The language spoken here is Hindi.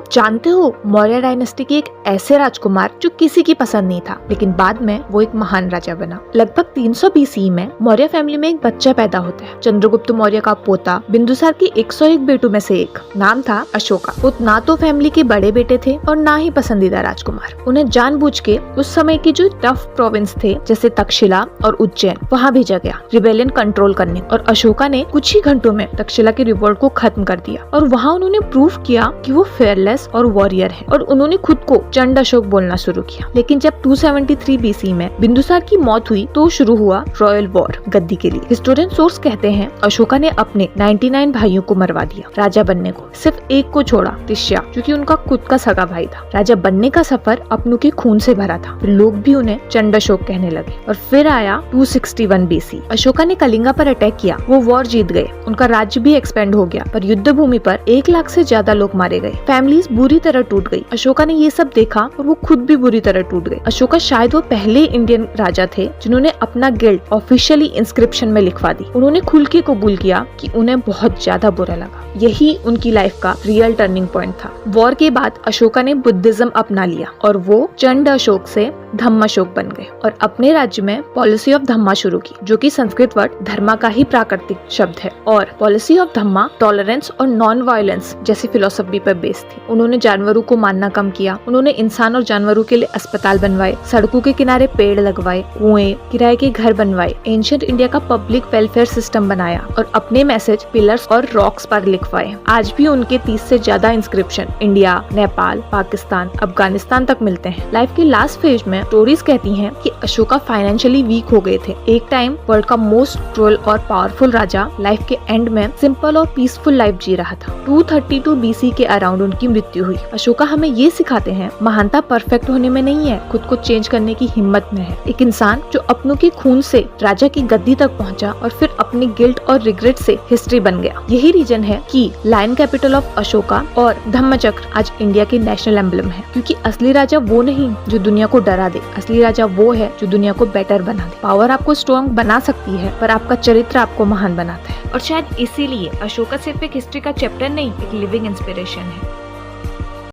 आप जानते हो मौर्य डायनेस्टी के एक ऐसे राजकुमार जो किसी की पसंद नहीं था, लेकिन बाद में वो एक महान राजा बना। लगभग 300 BC में मौर्य फैमिली में एक बच्चा पैदा होता है। चंद्रगुप्त मौर्य का पोता बिंदुसार की 101 बेटों में से एक। नाम था अशोका। वो ना तो फैमिली के बड़े बेटे थे और ना ही पसंदीदा राजकुमार। उन्हें जानबूझ के उस समय की जो टफ प्रोविंस थे जैसे तक्षशिला और उज्जैन, वहाँ भेजा गया रिबेलियन कंट्रोल करने। और अशोका ने कुछ ही घंटों में तक्षशिला के रिवोल्ट को खत्म कर दिया और वहाँ उन्होंने प्रूव किया कि वो फेयरलेस और वॉरियर है, और उन्होंने खुद को चंड अशोक बोलना शुरू किया। लेकिन जब 273 BC में बिंदुसार की मौत हुई तो शुरू हुआ रॉयल वॉर गद्दी के लिए। हिस्टोरियन सोर्स कहते हैं अशोका ने अपने 99 भाइयों को मरवा दिया राजा बनने को, सिर्फ एक को छोड़ा, तिष्या, जो कि उनका खुद का सगा भाई था। राजा बनने का सफर अपनों के खून से भरा था। फिर लोग भी उन्हें चंड अशोक कहने लगे। और फिर आया 261 BC। अशोका ने कलिंगा पर अटैक किया। वो वॉर जीत गए, उनका राज्य भी एक्सपेंड हो गया, पर युद्ध भूमि पर 1 लाख से ज्यादा लोग मारे गए। फैमिलीज बुरी तरह टूट गई। अशोका ने ये सब देखा और वो खुद भी बुरी तरह टूट गए। अशोका शायद वो पहले इंडियन राजा थे जिन्होंने अपना गिल्ट ऑफिशियली इंस्क्रिप्शन में लिखवा दी। उन्होंने खुल के कबूल किया कि उन्हें बहुत ज्यादा बुरा लगा। यही उनकी लाइफ का रियल टर्निंग पॉइंट था। वॉर के बाद अशोका ने बुद्धिज्म अपना लिया और वो चंड अशोक से धम्म अशोक बन गए और अपने राज्य में पॉलिसी ऑफ धम्मा शुरू की, जो कि संस्कृत वर्ड धर्मा का ही प्राकृतिक शब्द है। और पॉलिसी ऑफ धम्मा टॉलरेंस और नॉन वायलेंस जैसी फिलोसफी पर बेस्ड थी। उन्होंने जानवरों को मारना कम किया। उन्होंने इंसान और जानवरों के लिए अस्पताल बनवाए, सड़कों के किनारे पेड़ लगवाए, कुएं, किराए के घर बनवाए, एंशिएंट इंडिया का पब्लिक वेलफेयर सिस्टम बनाया और अपने मैसेज पिलर्स और रॉक्स पर लिखवाए। आज भी उनके 30 से ज्यादा इंस्क्रिप्शन इंडिया, नेपाल, पाकिस्तान, अफगानिस्तान तक मिलते हैं। लाइफ के लास्ट फेज में स्टोरीज कहती हैं कि अशोका फाइनेंशियली वीक हो गए थे। एक टाइम वर्ल्ड का मोस्ट क्रूअल और पावरफुल राजा लाइफ के एंड में सिंपल और पीसफुल लाइफ जी रहा था। 232 BC के अराउंड उनकी मृत्यु हुई। अशोका हमें ये सिखाते हैं महानता परफेक्ट होने में नहीं है, खुद को चेंज करने की हिम्मत में है। एक इंसान जो अपनों के खून से राजा की गद्दी तक पहुंचा और फिर अपनी गिल्ट और रिग्रेट से हिस्ट्री बन गया। यही रीजन है कि लायन कैपिटल ऑफ अशोका और धम्मचक्र आज इंडिया के नेशनल एम्बलम है, क्योंकि असली राजा वो नहीं जो दुनिया को डरा दे। असली राजा वो है जो दुनिया को बेटर बना दे। पावर आपको स्ट्रॉन्ग बना सकती है, पर आपका चरित्र आपको महान बनाता है। और शायद इसीलिए अशोका सिर्फ एक हिस्ट्री का चैप्टर नहीं, एक लिविंग इंस्पिरेशन है।